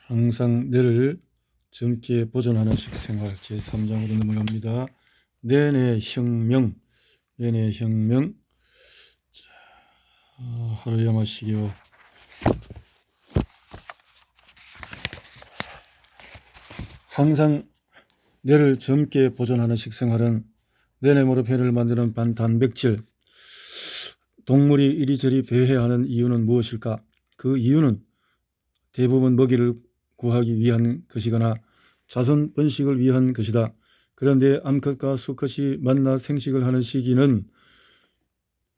항상 뇌를 젊게 보존하는 식생활 제3장으로 넘어갑니다. 뇌내 혁명. 하루에 마시기요. 항상 뇌를 젊게 보존하는 식생활은 뇌내 모르핀을 만드는 반단백질, 동물이 이리저리 배회하는 이유는 무엇일까? 그 이유는 대부분 먹이를 구하기 위한 것이거나 자손 번식을 위한 것이다. 그런데 암컷과 수컷이 만나 생식을 하는 시기는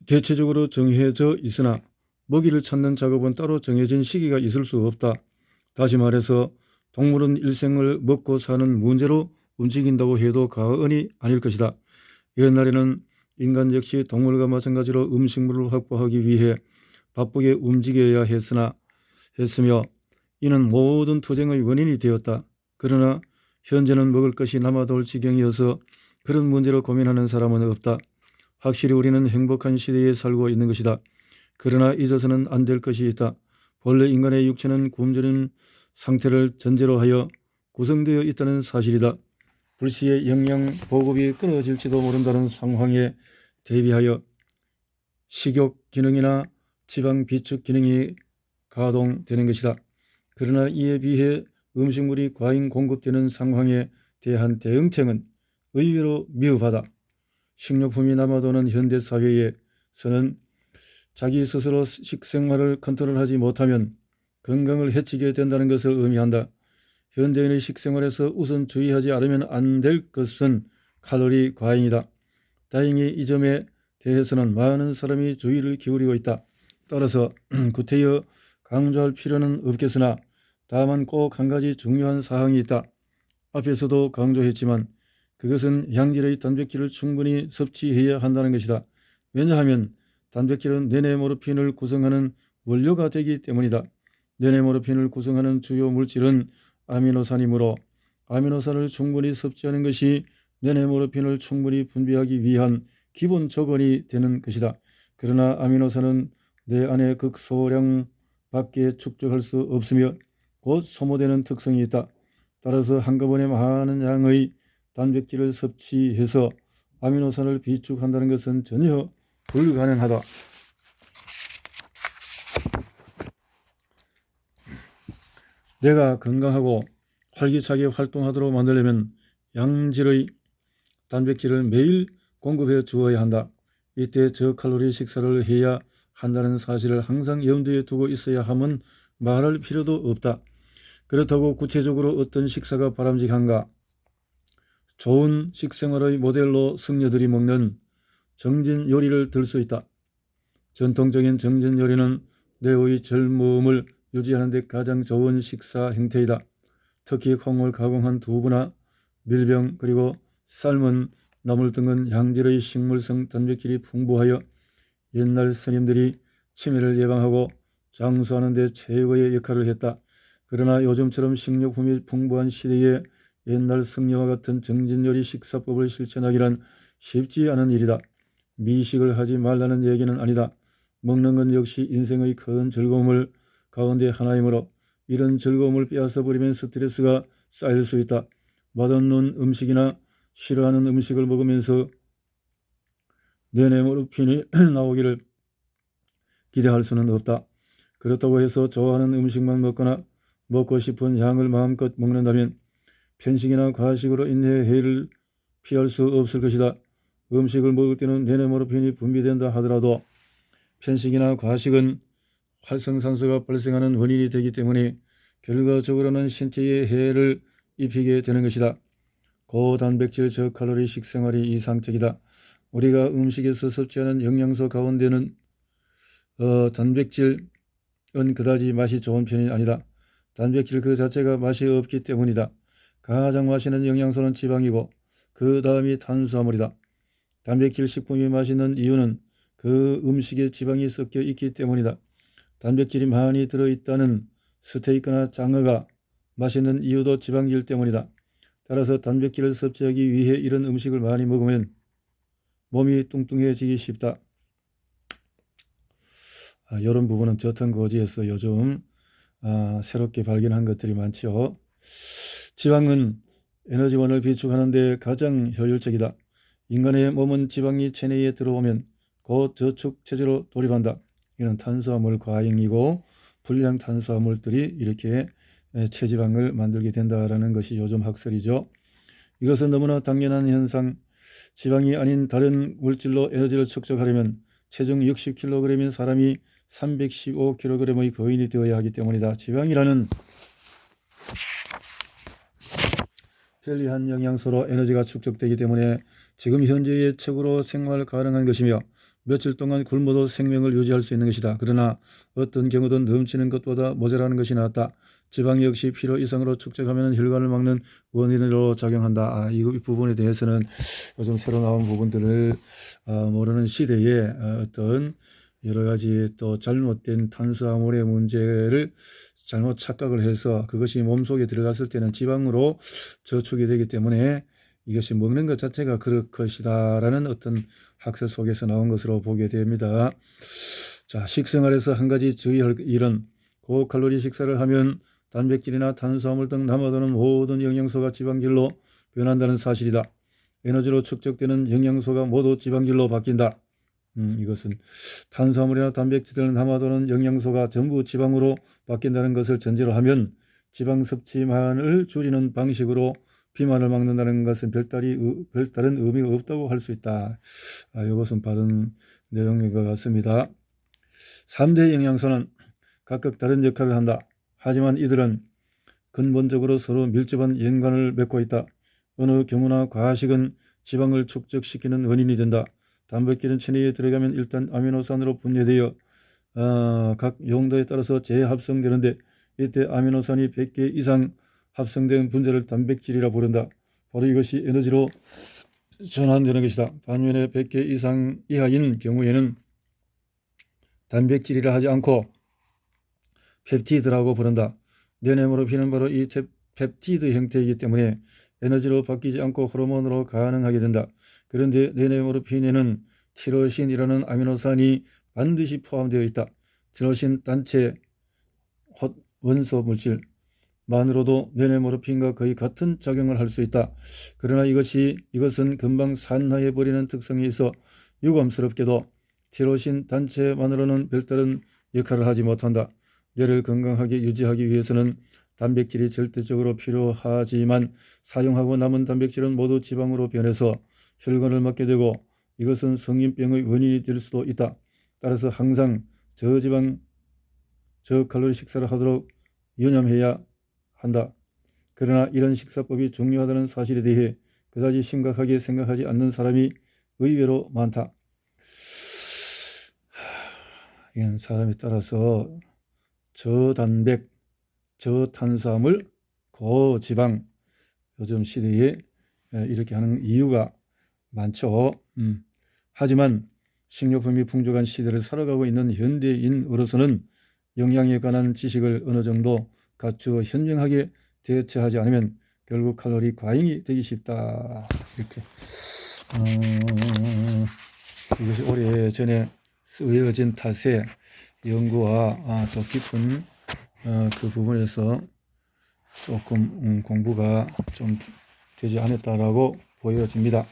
대체적으로 정해져 있으나 먹이를 찾는 작업은 따로 정해진 시기가 있을 수 없다. 다시 말해서 동물은 일생을 먹고 사는 문제로 움직인다고 해도 과언이 아닐 것이다. 옛날에는 인간 역시 동물과 마찬가지로 음식물을 확보하기 위해 바쁘게 움직여야 했으며 이는 모든 투쟁의 원인이 되었다. 그러나 현재는 먹을 것이 남아돌 지경이어서 그런 문제로 고민하는 사람은 없다. 확실히 우리는 행복한 시대에 살고 있는 것이다. 그러나 잊어서는 안 될 것이 있다. 본래 인간의 육체는 굶주린 상태를 전제로 하여 구성되어 있다는 사실이다. 불시에 영양 보급이 끊어질지도 모른다는 상황에 대비하여 식욕 기능이나 지방 비축 기능이 가동되는 것이다. 그러나 이에 비해 음식물이 과잉 공급되는 상황에 대한 대응책은 의외로 미흡하다. 식료품이 남아도는 현대 사회에서는 자기 스스로 식생활을 컨트롤하지 못하면 건강을 해치게 된다는 것을 의미한다. 현대인의 식생활에서 우선 주의하지 않으면 안 될 것은 칼로리 과잉이다. 다행히 이 점에 대해서는 많은 사람이 주의를 기울이고 있다. 따라서 구태여 강조할 필요는 없겠으나 다만 꼭 한 가지 중요한 사항이 있다. 앞에서도 강조했지만 그것은 양질의 단백질을 충분히 섭취해야 한다는 것이다. 왜냐하면 단백질은 뇌내모르핀을 구성하는 원료가 되기 때문이다. 뇌내모르핀을 구성하는 주요 물질은 아미노산이므로 아미노산을 충분히 섭취하는 것이 뇌내모르핀을 충분히 분비하기 위한 기본 조건이 되는 것이다. 그러나 아미노산은 뇌 안에 극소량밖에 축적할 수 없으며 곧 소모되는 특성이 있다. 따라서 한꺼번에 많은 양의 단백질을 섭취해서 아미노산을 비축한다는 것은 전혀 불가능하다. 뇌가 건강하고 활기차게 활동하도록 만들려면 양질의 단백질을 매일 공급해 주어야 한다. 이때 저칼로리 식사를 해야 한다는 사실을 항상 염두에 두고 있어야 함은 말할 필요도 없다. 그렇다고 구체적으로 어떤 식사가 바람직한가? 좋은 식생활의 모델로 승려들이 먹는 정진 요리를 들 수 있다. 전통적인 정진 요리는 뇌의 젊음을 유지하는 데 가장 좋은 식사 행태이다. 특히 콩을 가공한 두부나 밀병 그리고 삶은 나물 등은 양질의 식물성 단백질이 풍부하여 옛날 스님들이 치매를 예방하고 장수하는 데 최고의 역할을 했다. 그러나 요즘처럼 식료품이 풍부한 시대에 옛날 승려와 같은 정진요리 식사법을 실천하기란 쉽지 않은 일이다. 미식을 하지 말라는 얘기는 아니다. 먹는 건 역시 인생의 큰 즐거움을 가운데 하나이므로 이런 즐거움을 빼앗아 버리면 스트레스가 쌓일 수 있다. 맛없는 음식이나 싫어하는 음식을 먹으면서 뇌내모르핀이 나오기를 기대할 수는 없다. 그렇다고 해서 좋아하는 음식만 먹거나 먹고 싶은 양을 마음껏 먹는다면 편식이나 과식으로 인해 해를 피할 수 없을 것이다. 음식을 먹을 때는 뇌내모르핀이 분비된다 하더라도 편식이나 과식은 활성산소가 발생하는 원인이 되기 때문에 결과적으로는 신체에 해를 입히게 되는 것이다. 고단백질 저칼로리 식생활이 이상적이다. 우리가 음식에서 섭취하는 영양소 가운데는 단백질은 그다지 맛이 좋은 편이 아니다. 단백질 그 자체가 맛이 없기 때문이다. 가장 맛있는 영양소는 지방이고 그 다음이 탄수화물이다. 단백질 식품이 맛있는 이유는 그 음식에 지방이 섞여 있기 때문이다. 단백질이 많이 들어있다는 스테이크나 장어가 맛있는 이유도 지방질 때문이다. 따라서 단백질을 섭취하기 위해 이런 음식을 많이 먹으면 몸이 뚱뚱해지기 쉽다. 이런 부분은 저탄고지에서 요즘 새롭게 발견한 것들이 많죠. 지방은 에너지원을 비축하는 데 가장 효율적이다. 인간의 몸은 지방이 체내에 들어오면 곧 저축 체제로 돌입한다. 이는 탄수화물 과잉이고 불량 탄수화물들이 이렇게 체지방을 만들게 된다라는 것이 요즘 학설이죠. 이것은 너무나 당연한 현상. 지방이 아닌 다른 물질로 에너지를 축적하려면 체중 60kg인 사람이 315kg의 거인이 되어야 하기 때문이다. 지방이라는 편리한 영양소로 에너지가 축적되기 때문에 지금 현재의 최고로 생활 가능한 것이며 며칠 동안 굶어도 생명을 유지할 수 있는 것이다. 그러나 어떤 경우든 넘치는 것보다 모자라는 것이 낫다. 지방 역시 필요 이상으로 축적하면 혈관을 막는 원인으로 작용한다. 이 부분에 대해서는 요즘 새로 나온 부분들을 모르는 시대에 어떤 여러 가지 또 잘못된 탄수화물의 문제를 잘못 착각을 해서 그것이 몸속에 들어갔을 때는 지방으로 저축이 되기 때문에 이것이 먹는 것 자체가 그럴 것이다 라는 어떤 학설 속에서 나온 것으로 보게 됩니다. 자, 식생활에서 한 가지 주의할 일은 고칼로리 식사를 하면 단백질이나 탄수화물 등 남아도는 모든 영양소가 지방질로 변한다는 사실이다. 에너지로 축적되는 영양소가 모두 지방질로 바뀐다. 이것은 탄수화물이나 단백질을 남아도는 영양소가 전부 지방으로 바뀐다는 것을 전제로 하면 지방 섭취만을 줄이는 방식으로 비만을 막는다는 것은 별다른 의미가 없다고 할 수 있다. 이것은 바른 내용인 것 같습니다. 3대 영양소는 각각 다른 역할을 한다. 하지만 이들은 근본적으로 서로 밀접한 연관을 맺고 있다. 어느 경우나 과식은 지방을 축적시키는 원인이 된다. 단백질은 체내에 들어가면 일단 아미노산으로 분해되어 각 용도에 따라서 재합성되는데 이때 아미노산이 100개 이상 합성된 분자를 단백질이라 부른다. 바로 이것이 에너지로 전환되는 것이다. 반면에 100개 이상 이하인 경우에는 단백질이라 하지 않고 펩티드라고 부른다. 뇌내모르핀은 바로 이 펩티드 형태이기 때문에 에너지로 바뀌지 않고 호르몬으로 가능하게 된다. 그런데 뇌내모르핀에는 티로신이라는 아미노산이 반드시 포함되어 있다. 티로신 단체 원소 물질만으로도 뇌내모르핀과 거의 같은 작용을 할 수 있다. 그러나 이것은 금방 산화해버리는 특성이 있어 유감스럽게도 티로신 단체만으로는 별다른 역할을 하지 못한다. 뇌를 건강하게 유지하기 위해서는 단백질이 절대적으로 필요하지만 사용하고 남은 단백질은 모두 지방으로 변해서 혈관을 막게 되고 이것은 성인병의 원인이 될 수도 있다. 따라서 항상 저지방 저칼로리 식사를 하도록 유념해야 한다. 그러나 이런 식사법이 중요하다는 사실에 대해 그다지 심각하게 생각하지 않는 사람이 의외로 많다. 이건 사람에 따라서 저단백, 저탄수화물, 고지방 요즘 시대에 이렇게 하는 이유가 많죠. 하지만 식료품이 풍족한 시대를 살아가고 있는 현대인으로서는 영양에 관한 지식을 어느 정도 갖추어 현명하게 대처하지 않으면 결국 칼로리 과잉이 되기 쉽다. 이렇게 이것이 오래전에 쓰여진 탓에 연구와 더 깊은 그 부분에서 조금 공부가 좀 되지 않았다라고 보여집니다.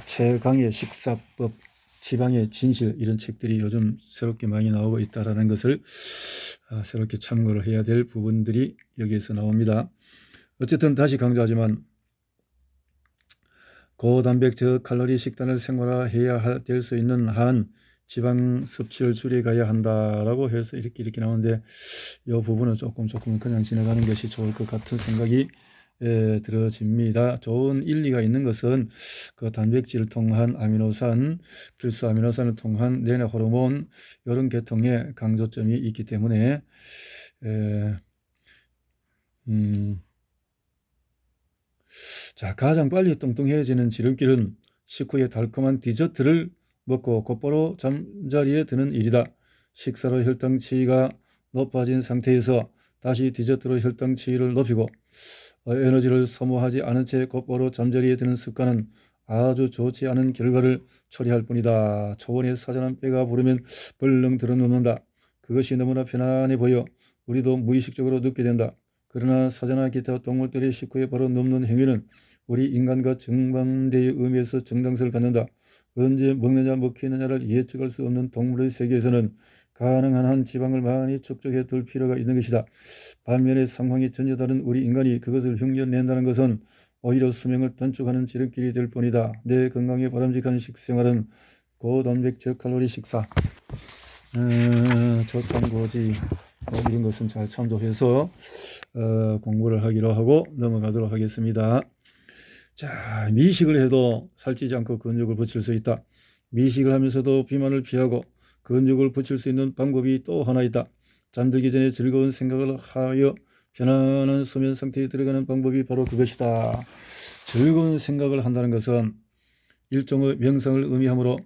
최강의 식사법, 지방의 진실 이런 책들이 요즘 새롭게 많이 나오고 있다라는 것을 새롭게 참고를 해야 될 부분들이 여기에서 나옵니다. 어쨌든 다시 강조하지만 고단백 저칼로리 식단을 생활화해야 될 수 있는 한 지방 섭취를 줄여가야 한다라고 해서 이렇게 나오는데 이 부분은 조금 그냥 지나가는 것이 좋을 것 같은 생각이 들어집니다. 좋은 일리가 있는 것은 그 단백질을 통한 아미노산, 필수 아미노산을 통한 뇌내 호르몬 이런 계통에 강조점이 있기 때문에 자, 가장 빨리 뚱뚱해지는 지름길은 식후에 달콤한 디저트를 먹고 곧바로 잠자리에 드는 일이다. 식사로 혈당 치위가 높아진 상태에서 다시 디저트로 혈당 치위를 높이고 에너지를 소모하지 않은 채 곧바로 잠자리에 드는 습관은 아주 좋지 않은 결과를 초래할 뿐이다. 초원에 사자는 배가 부르면 벌렁 들어눕는다. 그것이 너무나 편안해 보여 우리도 무의식적으로 느끼게 된다. 그러나 사자나 기타 동물들의 식후에 바로 넘는 행위는 우리 인간과 정반대의 의미에서 정당성을 갖는다. 언제 먹느냐 먹히느냐를 예측할 수 없는 동물의 세계에서는 가능한 한 지방을 많이 축적해 둘 필요가 있는 것이다. 반면에 상황이 전혀 다른 우리 인간이 그것을 흉내낸다는 것은 오히려 수명을 단축하는 지름길이 될 뿐이다. 내 건강에 바람직한 식생활은 고단백 저칼로리 식사, 저탄고지 이런 것은 잘 참조해서 공부를 하기로 하고 넘어가도록 하겠습니다. 자, 미식을 해도 살찌지 않고 근육을 붙일 수 있다. 미식을 하면서도 비만을 피하고 근육을 붙일 수 있는 방법이 또 하나 있다. 잠들기 전에 즐거운 생각을 하여 편안한 수면 상태에 들어가는 방법이 바로 그것이다. 즐거운 생각을 한다는 것은 일종의 명상을 의미하므로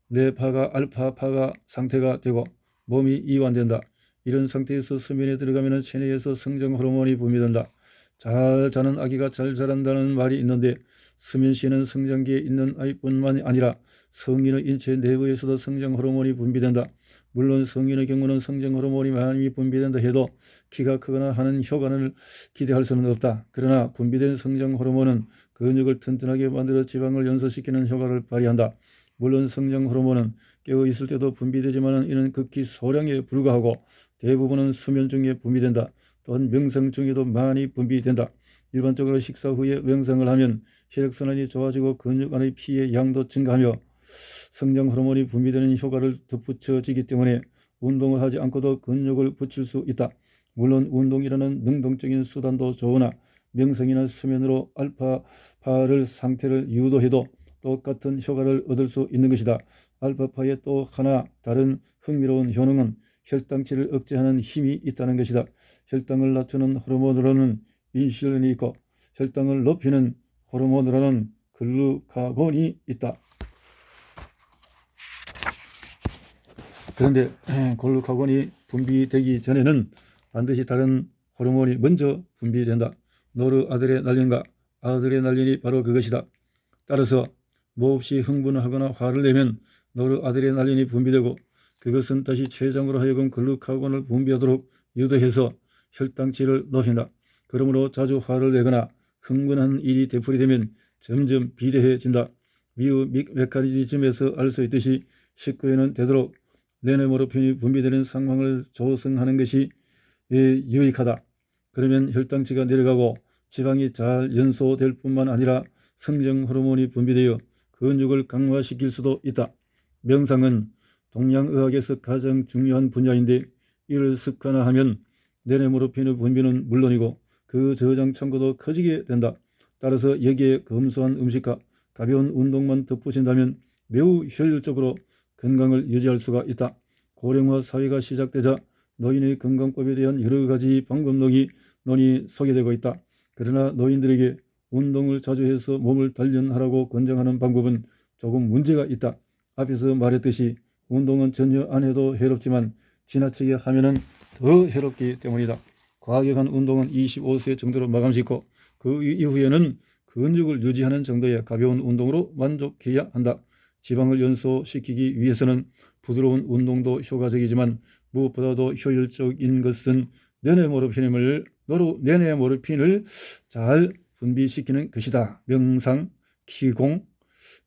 뇌파가 알파파가 상태가 되고 몸이 이완된다. 이런 상태에서 수면에 들어가면 체내에서 성장 호르몬이 분비된다. 잘 자는 아기가 잘 자란다는 말이 있는데 수면 시에는 성장기에 있는 아이뿐만 아니라 성인의 인체 내부에서도 성장 호르몬이 분비된다. 물론 성인의 경우는 성장 호르몬이 많이 분비된다 해도 키가 크거나 하는 효과를 기대할 수는 없다. 그러나 분비된 성장 호르몬은 근육을 튼튼하게 만들어 지방을 연소시키는 효과를 발휘한다. 물론 성장 호르몬은 깨어 있을 때도 분비되지만 이는 극히 소량에 불과하고 대부분은 수면 중에 분비된다. 또한 명상 중에도 많이 분비된다. 일반적으로 식사 후에 명상을 하면 혈액순환이 좋아지고 근육 안의 피의 양도 증가하며 성장 호르몬이 분비되는 효과를 덧붙여지기 때문에 운동을 하지 않고도 근육을 붙일 수 있다. 물론 운동이라는 능동적인 수단도 좋으나 명상이나 수면으로 알파파를 상태를 유도해도 똑같은 효과를 얻을 수 있는 것이다. 알파파의 또 하나 다른 흥미로운 효능은 혈당치를 억제하는 힘이 있다는 것이다. 혈당을 낮추는 호르몬으로는 인슐린이 있고 혈당을 높이는 호르몬으로는 글루카곤이 있다. 그런데 글루카곤이 분비되기 전에는 반드시 다른 호르몬이 먼저 분비된다. 노르아드레날린과 아드레날린이 바로 그것이다. 따라서 몹시 흥분하거나 화를 내면 노르아드레날린이 분비되고 그것은 다시 췌장으로 하여금 글루카곤을 분비하도록 유도해서 혈당치를 높인다. 그러므로 자주 화를 내거나 흥분한 일이 되풀이되면 점점 비대해진다. 미우 메커니즘에서 알 수 있듯이 식후에는 되도록 뇌내모르핀이 분비되는 상황을 조성하는 것이 유익하다. 그러면 혈당치가 내려가고 지방이 잘 연소될 뿐만 아니라 성장 호르몬이 분비되어 근육을 강화시킬 수도 있다. 명상은 동양의학에서 가장 중요한 분야인데 이를 습관화하면 뇌내모르핀의 분비는 물론이고 그 저장 창고도 커지게 된다. 따라서 여기에 검소한 음식과 가벼운 운동만 덧붙인다면 매우 효율적으로 건강을 유지할 수가 있다. 고령화 사회가 시작되자 노인의 건강법에 대한 여러 가지 방법론이 소개되고 있다. 그러나 노인들에게 운동을 자주 해서 몸을 단련하라고 권장하는 방법은 조금 문제가 있다. 앞에서 말했듯이 운동은 전혀 안 해도 해롭지만 지나치게 하면은 더 해롭기 때문이다. 과격한 운동은 25세 정도로 마감짓고 그 이후에는 근육을 유지하는 정도의 가벼운 운동으로 만족해야 한다. 지방을 연소시키기 위해서는 부드러운 운동도 효과적이지만 무엇보다도 효율적인 것은 뇌내모르핀을 잘 분비시키는 것이다. 명상, 기공,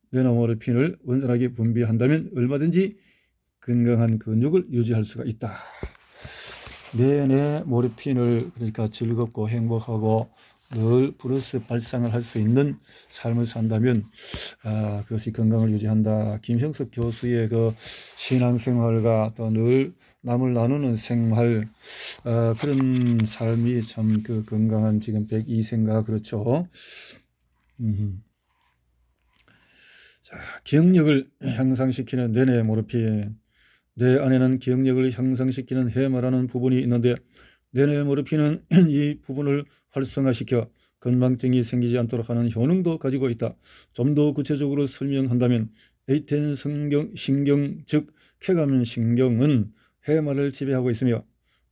뇌내모르핀을 원활하게 분비한다면 얼마든지 건강한 근육을 유지할 수가 있다. 뇌내모르핀을 그러니까 즐겁고 행복하고 늘 플러스 발상을 할 수 있는 삶을 산다면 그것이 건강을 유지한다. 김형석 교수의 그 신앙생활과 또 늘 남을 나누는 생활 그런 삶이 참 그 건강한 지금 102세인가 그렇죠. 자, 기억력을 향상시키는 뇌내모르핀. 뇌 안에는 기억력을 향상시키는 해마라는 부분이 있는데 뇌내모르핀은 이 부분을 활성화시켜 건망증이 생기지 않도록 하는 효능도 가지고 있다. 좀 더 구체적으로 설명한다면 에이텐 신경 즉 쾌감 신경은 해마를 지배하고 있으며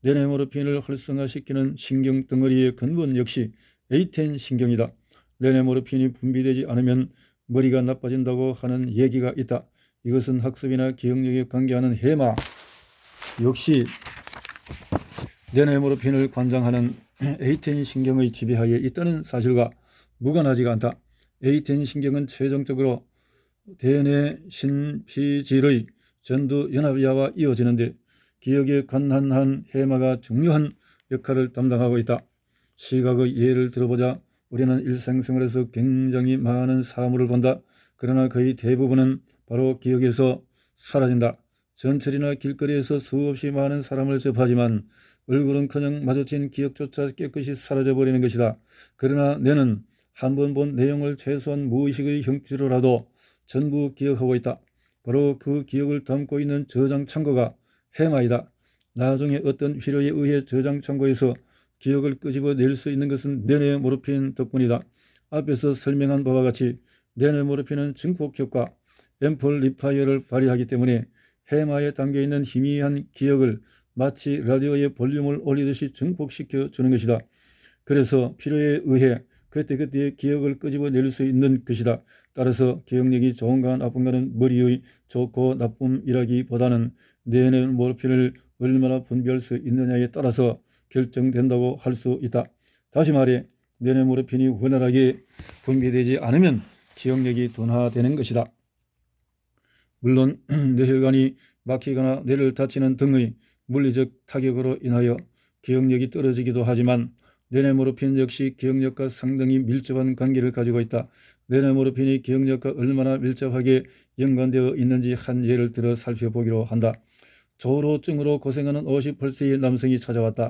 뇌내모르핀을 활성화시키는 신경 덩어리의 근본 역시 에이텐 신경이다. 뇌내모르핀이 분비되지 않으면 머리가 나빠진다고 하는 얘기가 있다. 이것은 학습이나 기억력에 관계하는 해마 역시 뇌네모르핀을 관장하는 A10 신경의 지배하에 있다는 사실과 무관하지가 않다. A10 신경은 최종적으로 대뇌 신피질의 전두 연합야와 이어지는데 기억에 관한한 해마가 중요한 역할을 담당하고 있다. 시각의 예를 들어보자. 우리는 일상생활에서 굉장히 많은 사물을 본다. 그러나 거의 대부분은 바로 기억에서 사라진다. 전철이나 길거리에서 수없이 많은 사람을 접하지만 얼굴은커녕 마주친 기억조차 깨끗이 사라져버리는 것이다. 그러나 뇌는 한 번 본 내용을 최소한 무의식의 형태로라도 전부 기억하고 있다. 바로 그 기억을 담고 있는 저장 창고가 해마이다. 나중에 어떤 필요에 의해 저장 창고에서 기억을 끄집어낼 수 있는 것은 뇌네모르핀 덕분이다. 앞에서 설명한 바와 같이 뇌네모르핀은 증폭 효과, 앰플리파이어를 발휘하기 때문에 해마에 담겨있는 희미한 기억을 마치 라디오의 볼륨을 올리듯이 증폭시켜 주는 것이다. 그래서 필요에 의해 그때그때의 기억을 끄집어낼 수 있는 것이다. 따라서 기억력이 좋은가 나쁜가는 머리의 좋고 나쁨이라기보다는 뇌네모르핀을 얼마나 분비할 수 있느냐에 따라서 결정된다고 할 수 있다. 다시 말해 뇌네모르핀이 원활하게 분비되지 않으면 기억력이 둔화되는 것이다. 물론 뇌혈관이 막히거나 뇌를 다치는 등의 물리적 타격으로 인하여 기억력이 떨어지기도 하지만 뇌네모르핀 역시 기억력과 상당히 밀접한 관계를 가지고 있다. 뇌네모르핀이 기억력과 얼마나 밀접하게 연관되어 있는지 한 예를 들어 살펴보기로 한다. 조로증으로 고생하는 58세의 남성이 찾아왔다.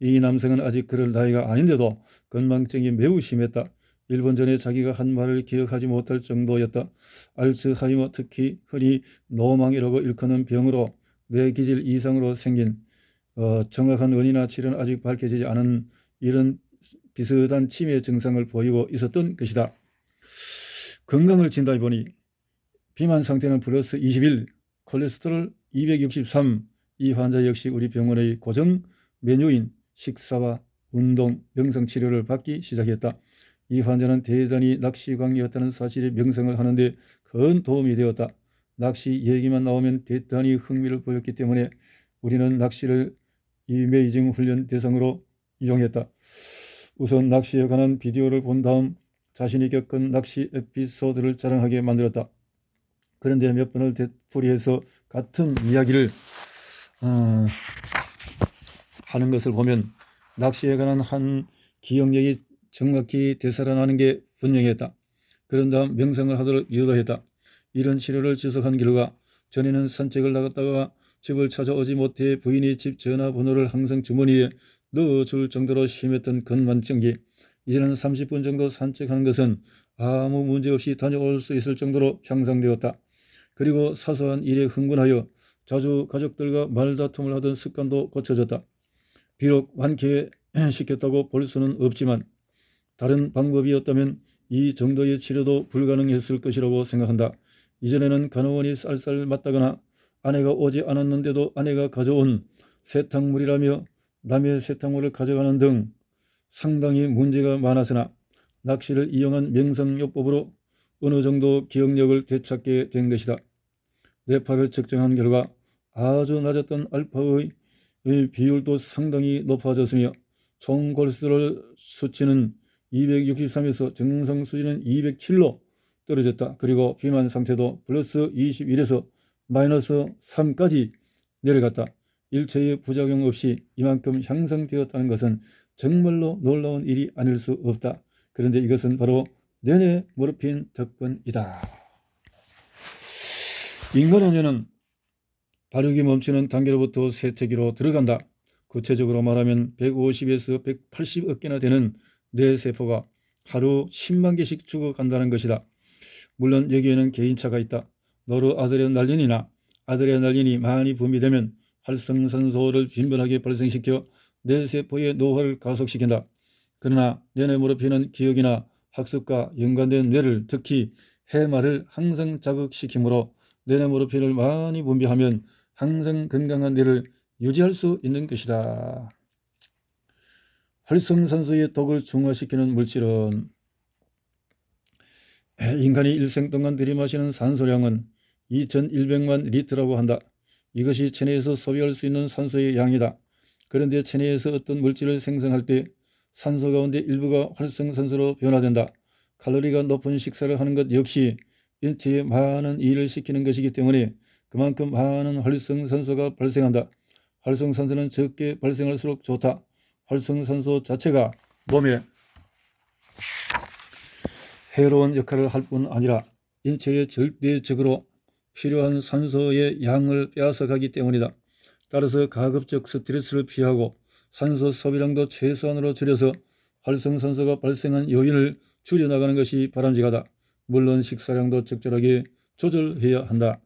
이 남성은 아직 그럴 나이가 아닌데도 건망증이 매우 심했다. 1분 전에 자기가 한 말을 기억하지 못할 정도였다. 알츠하이머, 특히 흔히 노망이라고 일컫는 병으로 뇌기질 이상으로 생긴 정확한 원인이나 치료는 아직 밝혀지지 않은 이런 비슷한 치매 증상을 보이고 있었던 것이다. 건강을 진단해보니 비만 상태는 플러스 21, 콜레스테롤 263. 이 환자 역시 우리 병원의 고정 메뉴인 식사와 운동, 명상 치료를 받기 시작했다. 이 환자는 대단히 낚시광이었다는 사실에 명상을 하는데 큰 도움이 되었다. 낚시 얘기만 나오면 대단히 흥미를 보였기 때문에 우리는 낚시를 이메이징 훈련 대상으로 이용했다. 우선 낚시에 관한 비디오를 본 다음 자신이 겪은 낚시 에피소드를 자랑하게 만들었다. 그런데 몇 번을 되풀이해서 같은 이야기를 하는 것을 보면 낚시에 관한 한 기억력이 정확히 되살아나는 게 분명했다. 그런 다음 명상을 하도록 유도했다. 이런 치료를 지속한 결과 전에는 산책을 나갔다가 집을 찾아오지 못해 부인이 집 전화번호를 항상 주머니에 넣어줄 정도로 심했던 건만증기, 이제는 30분 정도 산책하는 것은 아무 문제 없이 다녀올 수 있을 정도로 향상되었다. 그리고 사소한 일에 흥분하여 자주 가족들과 말다툼을 하던 습관도 고쳐졌다. 비록 완쾌시켰다고 볼 수는 없지만 다른 방법이었다면 이 정도의 치료도 불가능했을 것이라고 생각한다. 이전에는 간호원이 쌀쌀 맞다거나 아내가 오지 않았는데도 아내가 가져온 세탁물이라며 남의 세탁물을 가져가는 등 상당히 문제가 많았으나 낚시를 이용한 명상요법으로 어느 정도 기억력을 되찾게 된 것이다. 뇌파를 측정한 결과 아주 낮았던 알파의 비율도 상당히 높아졌으며 총 콜레스테롤 수치는 263에서 정상 수준은 207로 떨어졌다. 그리고 비만 상태도 플러스 21에서 마이너스 3까지 내려갔다. 일체의 부작용 없이 이만큼 향상되었다는 것은 정말로 놀라운 일이 아닐 수 없다. 그런데 이것은 바로 뇌네모르핀 덕분이다. 인간의 뇌는 발육이 멈추는 단계로부터 쇠퇴기로 들어간다. 구체적으로 말하면 150에서 180억 개나 되는 뇌세포가 하루 10만 개씩 죽어간다는 것이다. 물론 여기에는 개인차가 있다. 노르아드레날린이나 아드레날린이 많이 분비되면 활성산소를 빈번하게 발생시켜 뇌세포의 노화를 가속시킨다. 그러나 뇌네모르핀은 기억이나 학습과 연관된 뇌를, 특히 해마를 항상 자극시키므로 뇌네모르핀을 많이 분비하면 항상 건강한 뇌를 유지할 수 있는 것이다. 활성산소의 독을 중화시키는 물질은 인간이 일생 동안 들이마시는 산소량은 2100만 리터라고 한다. 이것이 체내에서 소비할 수 있는 산소의 양이다. 그런데 체내에서 어떤 물질을 생성할 때 산소 가운데 일부가 활성산소로 변화된다. 칼로리가 높은 식사를 하는 것 역시 인체에 많은 일을 시키는 것이기 때문에 그만큼 많은 활성산소가 발생한다. 활성산소는 적게 발생할수록 좋다. 활성산소 자체가 몸에 해로운 역할을 할 뿐 아니라 인체에 절대적으로 필요한 산소의 양을 빼앗아가기 때문이다. 따라서 가급적 스트레스를 피하고 산소 소비량도 최소한으로 줄여서 활성산소가 발생한 요인을 줄여나가는 것이 바람직하다. 물론 식사량도 적절하게 조절해야 한다.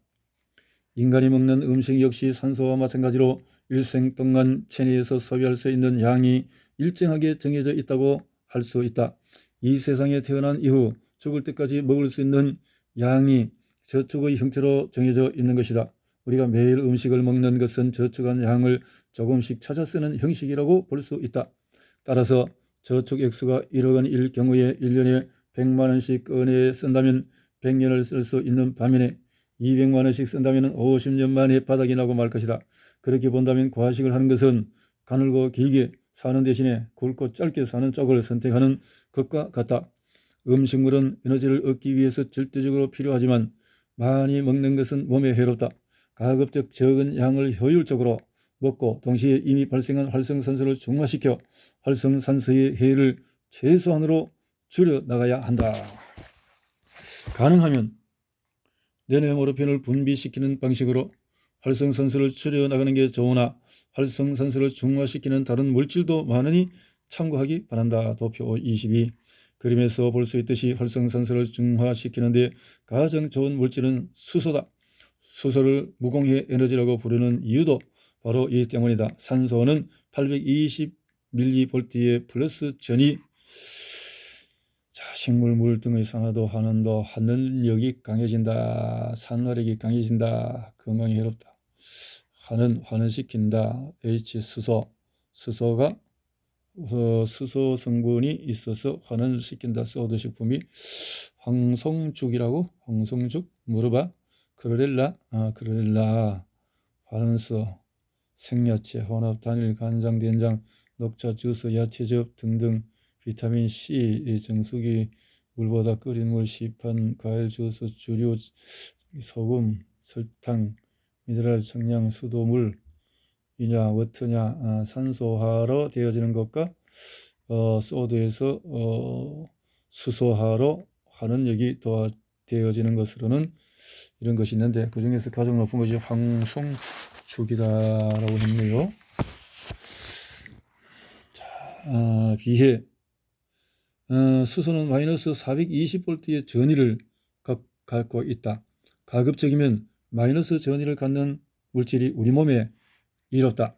인간이 먹는 음식 역시 산소와 마찬가지로 일생 동안 체내에서 소비할 수 있는 양이 일정하게 정해져 있다고 할 수 있다. 이 세상에 태어난 이후 죽을 때까지 먹을 수 있는 양이 저축의 형태로 정해져 있는 것이다. 우리가 매일 음식을 먹는 것은 저축한 양을 조금씩 찾아 쓰는 형식이라고 볼 수 있다. 따라서 저축 액수가 1억 원일 경우에 1년에 100만 원씩 꺼내 쓴다면 100년을 쓸 수 있는 반면에 200만 원씩 쓴다면 50년 만에 바닥이 나고 말 것이다. 그렇게 본다면 과식을 하는 것은 가늘고 길게 사는 대신에 굵고 짧게 사는 쪽을 선택하는 것과 같다. 음식물은 에너지를 얻기 위해서 절대적으로 필요하지만 많이 먹는 것은 몸에 해롭다. 가급적 적은 양을 효율적으로 먹고 동시에 이미 발생한 활성산소를 중화시켜 활성산소의 해를 최소한으로 줄여나가야 한다. 가능하면 뇌내모르핀을 분비시키는 방식으로 활성산소를 줄여나가는 게 좋으나 활성산소를 중화시키는 다른 물질도 많으니 참고하기 바란다. 도표 22. 그림에서 볼 수 있듯이 활성산소를 중화시키는데 가장 좋은 물질은 수소다. 수소를 무공해 에너지라고 부르는 이유도 바로 이 때문이다. 산소는 820mV의 플러스 전이 식물, 물 등의 산화도, 환원도, 환원력이 강해진다. 산화력이 강해진다. 건강에 해롭다. 환원시킨다. H 수소가 수소 성분이 있어서 환원시킨다. 소드 식품이 황송죽이라고? 황송죽? 물어봐. 크로렐라? 크로렐라. 환원소, 생야채, 혼합, 단일, 간장, 된장, 녹차, 주스, 야채즙 등등 비타민 C, 정수기, 물보다 끓인 물, 시판, 과일 주스, 주류, 소금, 설탕, 미네랄, 청량, 수도물, 이냐 워터냐, 산소화로 되어지는 것과 소드에서 수소화로 환원력이 되어지는 것으로는 이런 것이 있는데 그 중에서 가장 높은 것이 황송축이다라고 했네요. 자, 비해 수소는 마이너스 420V의 전위를 갖고 있다. 가급적이면 마이너스 전위를 갖는 물질이 우리 몸에 이롭다.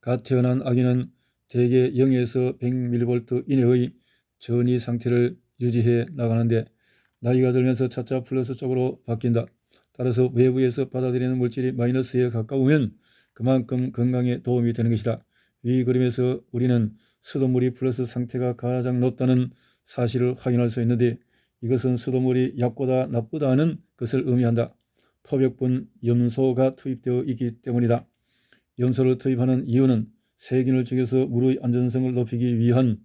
갓 태어난 아기는 대개 0에서 100mV 이내의 전위 상태를 유지해 나가는데 나이가 들면서 차차 플러스 쪽으로 바뀐다. 따라서 외부에서 받아들이는 물질이 마이너스에 가까우면 그만큼 건강에 도움이 되는 것이다. 이 그림에서 우리는 수돗물이 플러스 상태가 가장 높다는 사실을 확인할 수 있는데 이것은 수돗물이 약보다 나쁘다는 것을 의미한다. 포백분 염소가 투입되어 있기 때문이다. 염소를 투입하는 이유는 세균을 죽여서 물의 안전성을 높이기 위한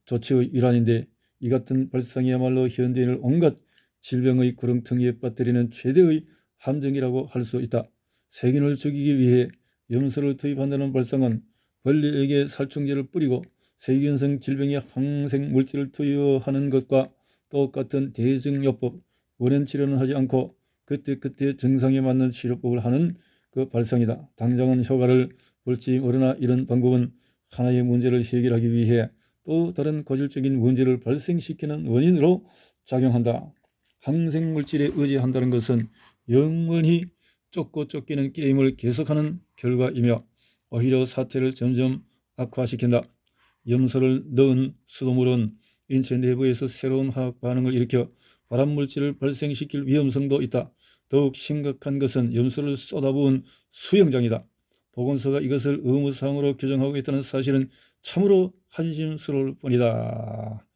조치의 일환인데 이 같은 발상이야말로 현대인을 온갖 질병의 구렁텅이에 빠뜨리는 최대의 함정이라고 할 수 있다. 세균을 죽이기 위해 염소를 투입한다는 발상은 벌레에게 살충제를 뿌리고 세균성 질병의 항생 물질을 투여하는 것과 똑같은 대증요법, 원인 치료는 하지 않고 그때그때 증상에 맞는 치료법을 하는 그 발상이다. 당장은 효과를 볼지 모르나 이런 방법은 하나의 문제를 해결하기 위해 또 다른 고질적인 문제를 발생시키는 원인으로 작용한다. 항생물질에 의지한다는 것은 영원히 쫓고 쫓기는 게임을 계속하는 결과이며 오히려 사태를 점점 악화시킨다. 염소를 넣은 수돗물은 인체 내부에서 새로운 화학 반응을 일으켜 발암물질을 발생시킬 위험성도 있다. 더욱 심각한 것은 염소를 쏟아부은 수영장이다. 보건소가 이것을 의무사항으로 규정하고 있다는 사실은 참으로 한심스러울 뿐이다.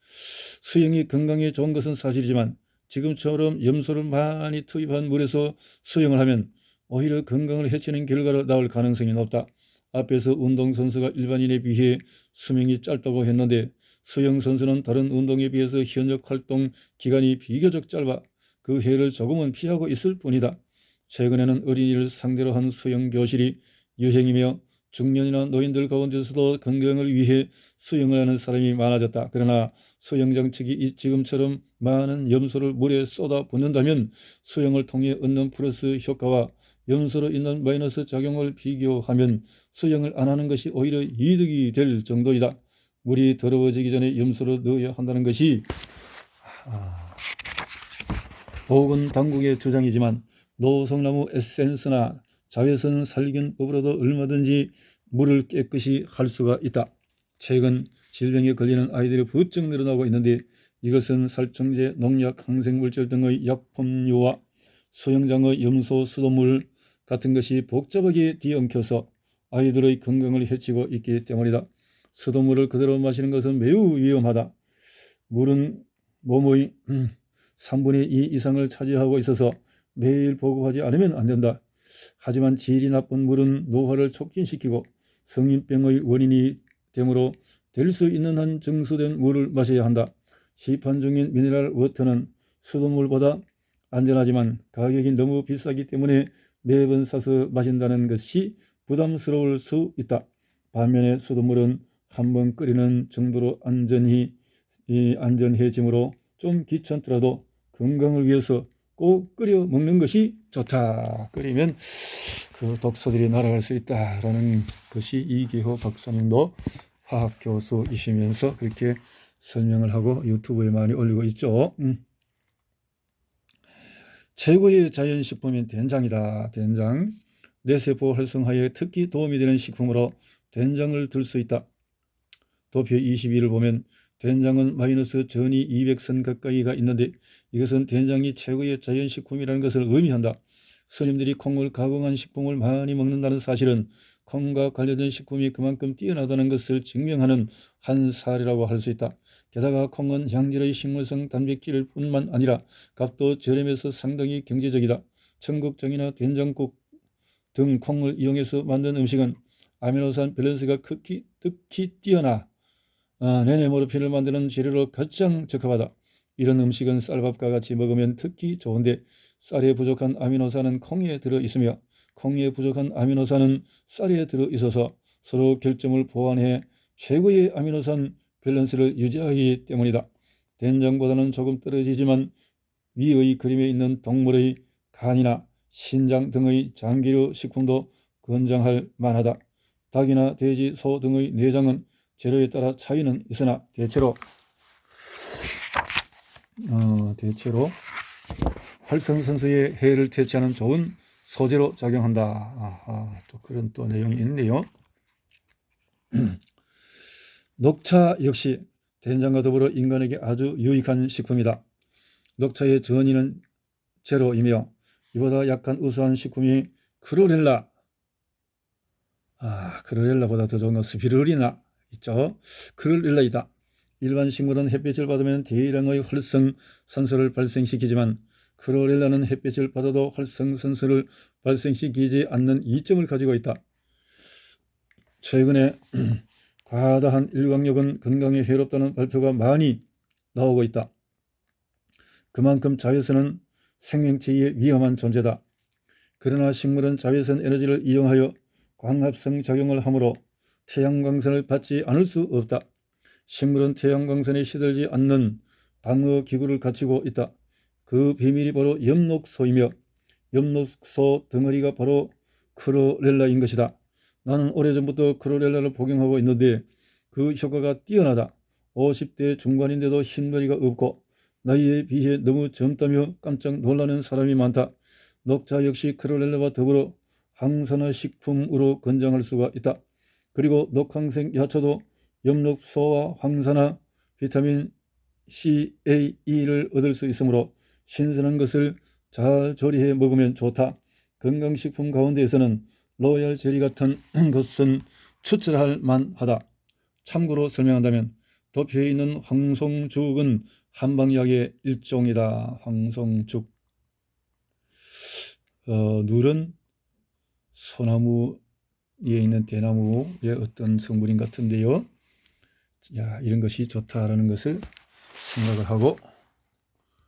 수영이 건강에 좋은 것은 사실이지만 지금처럼 염소를 많이 투입한 물에서 수영을 하면 오히려 건강을 해치는 결과로 나올 가능성이 높다. 앞에서 운동선수가 일반인에 비해 수명이 짧다고 했는데 수영선수는 다른 운동에 비해서 현역 활동 기간이 비교적 짧아 그 해를 조금은 피하고 있을 뿐이다. 최근에는 어린이를 상대로 한 수영교실이 유행이며 중년이나 노인들 가운데서도 건강을 위해 수영을 하는 사람이 많아졌다. 그러나 수영장 측이 지금처럼 많은 염소를 물에 쏟아붓는다면 수영을 통해 얻는 플러스 효과와 염소로 인한 마이너스 작용을 비교하면 수영을 안 하는 것이 오히려 이득이 될 정도이다. 물이 더러워지기 전에 염소를 넣어야 한다는 것이 보건 당국의 주장이지만 노성나무 에센스나 자외선 살균법으로도 얼마든지 물을 깨끗이 할 수가 있다. 최근 질병에 걸리는 아이들이 부쩍 늘어나고 있는데 이것은 살충제, 농약, 항생물질 등의 약품류와 수영장의 염소 수돗물 같은 것이 복잡하게 뒤엉켜서 아이들의 건강을 해치고 있기 때문이다. 수돗물을 그대로 마시는 것은 매우 위험하다. 물은 몸의 3분의 2 이상을 차지하고 있어서 매일 보급하지 않으면 안 된다. 하지만 질이 나쁜 물은 노화를 촉진시키고 성인병의 원인이 되므로 될 수 있는 한 정수된 물을 마셔야 한다. 시판 중인 미네랄 워터는 수돗물보다 안전하지만 가격이 너무 비싸기 때문에 매번 사서 마신다는 것이 부담스러울 수 있다. 반면에 수돗물은 한번 끓이는 정도로 안전해지므로 좀 귀찮더라도 건강을 위해서 꼭 끓여 먹는 것이 좋다. 끓이면 그 독소들이 날아갈 수 있다라는 것이 이계호 박사님도 화학 교수이시면서 그렇게 설명을 하고 유튜브에 많이 올리고 있죠. 최고의 자연식품인 된장이다. 된장. 뇌세포 활성화에 특히 도움이 되는 식품으로 된장을 들 수 있다. 도표 22를 보면 된장은 마이너스 전이 200선 가까이가 있는데 이것은 된장이 최고의 자연식품이라는 것을 의미한다. 스님들이 콩을 가공한 식품을 많이 먹는다는 사실은 콩과 관련된 식품이 그만큼 뛰어나다는 것을 증명하는 한 사례라고 할 수 있다. 게다가 콩은 양질의 식물성 단백질 뿐만 아니라 값도 저렴해서 상당히 경제적이다. 청국장이나 된장국 등 콩을 이용해서 만든 음식은 아미노산 밸런스가 특히 뛰어나 네네모르핀을 만드는 재료로 가장 적합하다. 이런 음식은 쌀밥과 같이 먹으면 특히 좋은데 쌀에 부족한 아미노산은 콩에 들어있으며 콩에 부족한 아미노산은 쌀에 들어있어서 서로 결점을 보완해 최고의 아미노산 밸런스를 유지하기 때문이다. 된장보다는 조금 떨어지지만 위의 그림에 있는 동물의 간이나 신장 등의 장기류 식품도 권장할 만하다. 닭이나 돼지, 소 등의 내장은 재료에 따라 차이는 있으나 대체로 활성산소의 해를 퇴치하는 좋은 소재로 작용한다. 또 그런 또 내용이 있네요. 녹차 역시 된장과 더불어 인간에게 아주 유익한 식품이다. 녹차의 전이는 제로이며 이보다 약간 우수한 식품이 크로렐라, 크로렐라보다 더 좋은 건 스피루리나 있죠. 크로렐라이다. 일반 식물은 햇빛을 받으면 대량의 활성산소를 발생시키지만 크로렐라는 햇빛을 받아도 활성산소를 발생시키지 않는 이점을 가지고 있다. 최근에 과다한 일광욕은 건강에 해롭다는 발표가 많이 나오고 있다. 그만큼 자외선은 생명체에 위험한 존재다. 그러나 식물은 자외선 에너지를 이용하여 광합성 작용을 하므로 태양광선을 받지 않을 수 없다. 식물은 태양광선에 시들지 않는 방어기구를 갖추고 있다. 그 비밀이 바로 엽록소이며 엽록소 덩어리가 바로 크로렐라인 것이다. 나는 오래전부터 크로렐라를 복용하고 있는데 그 효과가 뛰어나다. 50대 중반인데도 흰머리가 없고 나이에 비해 너무 젊다며 깜짝 놀라는 사람이 많다. 녹차 역시 크로렐라와 더불어 항산화 식품으로 권장할 수가 있다. 그리고 녹황색 야채도 엽록소와 황산화, 비타민 C, A, E를 얻을 수 있으므로 신선한 것을 잘 조리해 먹으면 좋다. 건강식품 가운데에서는 로얄 젤리 같은 것은 추천할 만하다. 참고로 설명한다면 도표에 있는 황송죽은 한방약의 일종이다. 황송죽. 누런 소나무 위에 있는 대나무의 어떤 성분인 같은데요. 야, 이런 것이 좋다라는 것을 생각을 하고